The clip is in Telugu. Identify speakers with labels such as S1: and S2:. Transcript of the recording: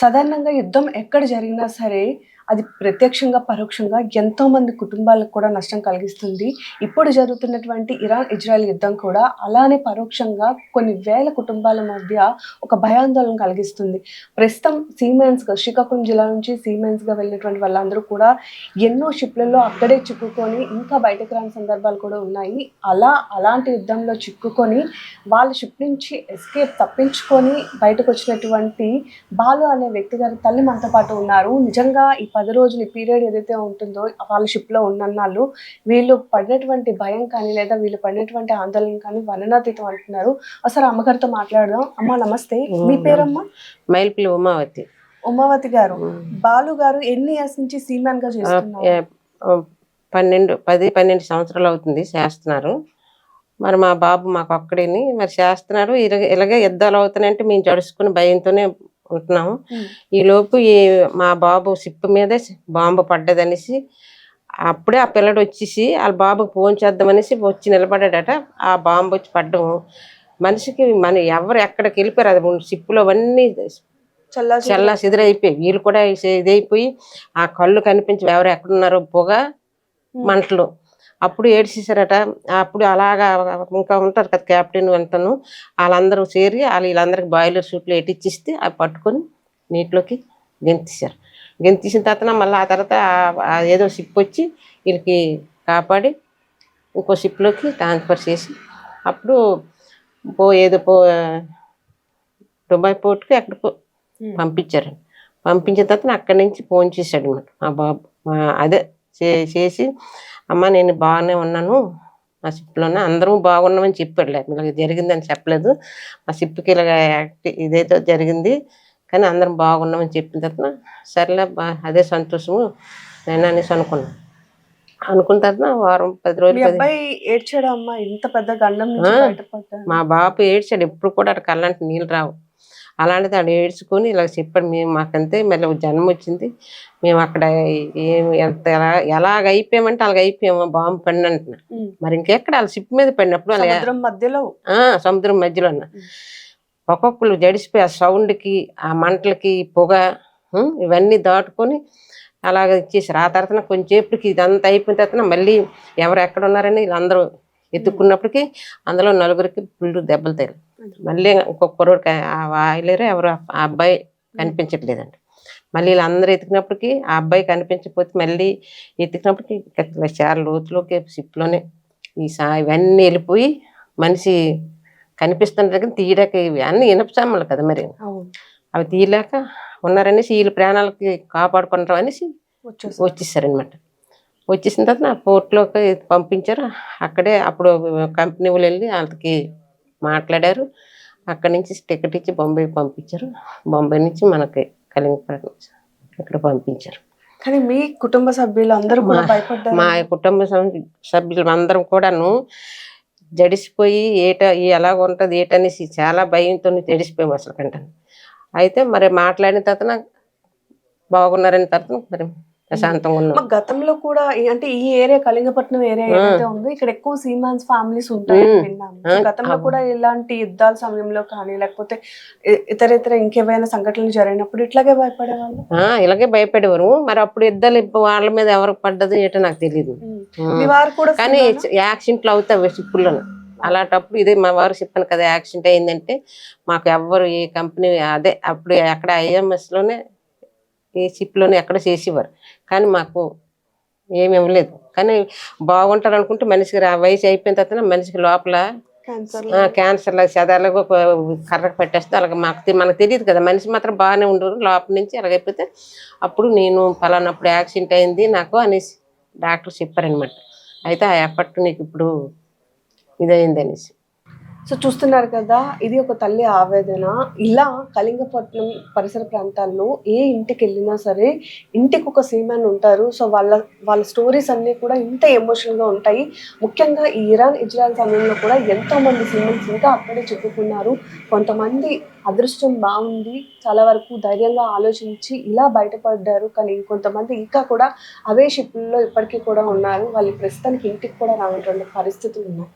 S1: సాధారణంగా యుద్ధం ఎక్కడ జరిగినా సరే, అది ప్రత్యక్షంగా, పరోక్షంగా ఎంతోమంది కుటుంబాలకు కూడా నష్టం కలిగిస్తుంది. ఇప్పుడు జరుగుతున్నటువంటి ఇరాన్, ఇజ్రాయెల్ యుద్ధం కూడా అలానే పరోక్షంగా కొన్ని వేల కుటుంబాల మధ్య ఒక భయాందోళన కలిగిస్తుంది. ప్రస్తుతం సీమెన్స్‌గా శ్రీకాకుళం జిల్లా నుంచి సీమెన్స్‌గా వెళ్ళినటువంటి వాళ్ళందరూ కూడా ఎన్నో షిప్‌లలో అక్కడే చిక్కుకొని ఇంకా బయటకు రాని సందర్భాలు కూడా ఉన్నాయి. అలాంటి యుద్ధంలో చిక్కుకొని వాళ్ళ షిప్ నుంచి తప్పించుకొని బయటకొచ్చినటువంటి బాలు అనే వ్యక్తి గారి తల్లి మనతో పాటు ఉన్నారు. నిజంగా ఈ 10 రోజులు ఈ పీరియడ్ ఏదైతే ఉంటుందో వాళ్ళ షిప్‌లో ఉన్నన్నాళ్ళు వీళ్ళు పడినటువంటి భయం కానీ, లేదా వీళ్ళు పడినటువంటి ఆందోళన కానీ వర్ణనాతీతం అంటున్నారు. ఒకసారి అమ్మగారితో మాట్లాడదాం. అమ్మ నమస్తే. మీ పేరమ్మా?
S2: మైల్పిల్లి ఉమావతి.
S1: ఉమావతి గారు, బాలు గారు ఎన్ని ఇయర్స్ నుంచి సీమెన్‌గా చేస్తున్నారు?
S2: 12 సంవత్సరాలు అవుతుంది చేస్తున్నారు. మరి మా బాబు మాకు ఒక్కడేని మరి చేస్తున్నారు. ఇలాగే యుద్ధాలు అవుతున్నాయంటే మేము జడుచుకుని భయంతోనే ఉంటున్నాము. ఈలోపు మా బాబు షిప్ మీదే బాంబు పడ్డదనేసి అప్పుడే ఆ పిల్లడు వచ్చేసి వాళ్ళ బాబుకి ఫోన్ చేద్దామనేసి వచ్చి నిలబడ్డాడట. ఆ బాంబు వచ్చి పడ్డము మనిషికి ఎవరు ఎక్కడికి వెళ్ళిపోయారు. అది షిప్లో అవన్నీ చల్లా సిదిరైపోయి వీళ్ళు కూడా ఇదైపోయి ఆ కళ్ళు కనిపించి ఎవరు ఎక్కడున్నారో పొగ మంటలు. అప్పుడు ఏడ్చేసారట. అప్పుడు అలాగా ఇంకా ఉంటారు కదా క్యాప్టెన్ అంటాను, వాళ్ళందరూ చేరి వీళ్ళందరికి బాయిలర్ షూట్లు ఎట్టిచ్చిస్తే అవి పట్టుకొని నీటిలోకి గెంతేశారు. గెంతేసిన తర్వాత మళ్ళీ ఆ తర్వాత ఏదో షిప్ వచ్చి వీళ్ళకి కాపాడి ఇంకో షిప్లోకి ట్రాన్స్ఫర్ చేసి అప్పుడు దుబాయ్ పోర్టుకి అక్కడికి పంపించారు. పంపించిన తర్వాత అక్కడి నుంచి ఫోన్ చేశాడు అనమాట మా బాబు. అదే చేసి అమ్మ నేను బాగానే ఉన్నాను, మా షిప్లోనే అందరూ బాగున్నామని చెప్పాడు. ఇలాగ జరిగిందని చెప్పలేదు. మా షిప్కి ఇలాగ ఇదైతే జరిగింది కానీ అందరం బాగున్నామని చెప్పిన తర్వాత సరేలే అదే సంతోషము నేను అనేసి అనుకున్నాను. అనుకున్న తర్వాత వారం 10 రోజులు
S1: ఏడ్చాడమ్మా ఇంత పెద్ద గండం నుంచి బయటపడ్డాడు.
S2: మా బాబు ఏడ్చాడు. ఎప్పుడు కూడా అటు కళ్ళంటే నీళ్ళు రావు. అలాంటిది ఆడు ఏడ్చుకొని ఇలా చెప్పాడు. మాకంతే మళ్ళీ జన్మ వచ్చింది, మేము అక్కడ ఎలాగ అయిపోయామంటే అలాగ అయిపోయాము బాంబు పడిన అంటున్నా. మరి ఇంకెక్కడ వాళ్ళ షిప్ మీద పడినప్పుడు సముద్రం మధ్యలో ఒక్కొక్కరు జడిసిపోయి ఆ సౌండ్కి ఆ మంటలకి పొగ ఇవన్నీ దాటుకొని అలాగ ఇచ్చేసారు. ఆ తర్వాత కొంచెంసేపటికి ఇదంతా అయిపోయిన తర్వాత మళ్ళీ ఎవరు ఎక్కడ ఉన్నారని వీళ్ళందరూ ఎత్తుక్కున్నప్పటికీ అందులో 4గురికి ఫుల్ దెబ్బలు తగిలి మళ్ళీ ఇంకొక కుర్రోడికి ఆ వాయిలేరు ఎవరు ఆ అబ్బాయి కనిపించట్లేదండి. మళ్ళీ వీళ్ళందరూ ఎత్తుకున్నప్పటికీ ఆ అబ్బాయి కనిపించకపోతే మళ్ళీ ఎత్తుకున్నప్పటికీ చాలా లోతులోకి షిప్లోనే ఇవన్నీ వెళ్ళిపోయి మనిషి కనిపిస్తున్న దగ్గర తీయలేక అన్నీ ఇనపసామలు కదా మరి అవి తీయలేక ఉన్నారనేసి వీళ్ళు ప్రాణాలకి కాపాడుకుంటారు అనేసి వచ్చేసారనమాట. వచ్చేసిన తర్వాత నా పోర్ట్లోకి పంపించారు. అక్కడే అప్పుడు కంపెనీ వాళ్ళు వెళ్ళి వాళ్ళకి మాట్లాడారు. అక్కడి నుంచి టికెట్ ఇచ్చి బొంబాయి పంపించారు. బొంబాయి నుంచి మనకి కలింగపట్నం ఇక్కడ పంపించారు.
S1: కానీ మీ కుటుంబ సభ్యులు అందరూ కూడా భయపడ్డారు.
S2: మా కుటుంబ సభ్యులు అందరం కూడాను జడిసిపోయి ఎలాగ ఉంటుంది ఏటనేసి చాలా భయంతో జడిసిపోయాము అసలు కంటాను. అయితే మరి మాట్లాడిన తర్వాత బాగున్నారని తర్వాత మరి ప్రశాంతంగా ఉన్నాం.
S1: గతంలో కూడా అంటే ఈ ఏరియా కలింగపట్నం ఏరియా ఏదైతే ఉందో ఇక్కడ ఎక్కువ సీమాన్స్ ఫ్యామిలీస్ ఉంటాయి విన్నాము. గతంలో కూడా ఇలాంటి యుద్ధాల సమయంలో కానీ లేకపోతే ఇతర ఇంకేమైనా సంఘటనలు జరిగినప్పుడు ఇట్లాగే భయపడేవాళ్ళు.
S2: ఇలాగే భయపడేవారు. మరి అప్పుడు యుద్ధాలు వాళ్ళ మీద ఎవరికి పడ్డది ఏటో నాకు తెలియదు. కానీ యాక్సిడెంట్లు అవుతాయి షిప్పుల్లోనే. అలాంటప్పుడు ఇదే మా వారు చెప్పాను కదా యాక్సిడెంట్ అయిందంటే మాకు ఎవ్వరు ఏ కంపెనీ అదే అప్పుడు అక్కడ ఐఎంఎస్లోనే ఈ షిప్లోనే ఎక్కడ చేసేవారు కానీ మాకు ఏమి ఇవ్వలేదు. కానీ బాగుంటారు అనుకుంటే మనిషికి వయసు అయిపోయిన తర్వాత మనిషికి లోపల క్యాన్సర్ చదాలకు కర్రకు పెట్టేస్తే అలాగ మనకు తెలియదు కదా. మనిషి మాత్రం బాగానే ఉండరు లోపల నుంచి అలాగైపోతే అప్పుడు నేను ఫలానప్పుడు యాక్సిడెంట్ అయింది నాకు అనేసి డాక్టర్ చెప్పారనమాట. అయితే ఆ ఎఫర్ట్ నీకు ఇప్పుడు ఇదైంది అనేసి.
S1: సో చూస్తున్నారు కదా, ఇది ఒక తల్లి ఆవేదన. ఇలా కళింగపట్నం పరిసర ప్రాంతాల్లో ఏ ఇంటికి వెళ్ళినా సరే ఇంటికి ఒక సీమెన్ ఉంటారు. సో వాళ్ళ స్టోరీస్ అన్నీ కూడా ఇంత ఎమోషనల్గా ఉంటాయి. ముఖ్యంగా ఈ ఇరాన్ ఇజ్రాయెల్ సమయంలో కూడా ఎంతోమంది సీమెన్స్ ఇంకా అక్కడే చిక్కుకున్నారు. కొంతమంది అదృష్టం బాగుంది, చాలా వరకు ధైర్యంగా ఆలోచించి ఇలా బయటపడ్డారు. కానీ ఇంకొంతమంది ఇంకా కూడా అవే షిప్లలో ఇప్పటికీ కూడా ఉన్నారు. వాళ్ళు ప్రస్తుతానికి ఇంటికి కూడా రానటువంటి పరిస్థితులు ఉన్నాయి.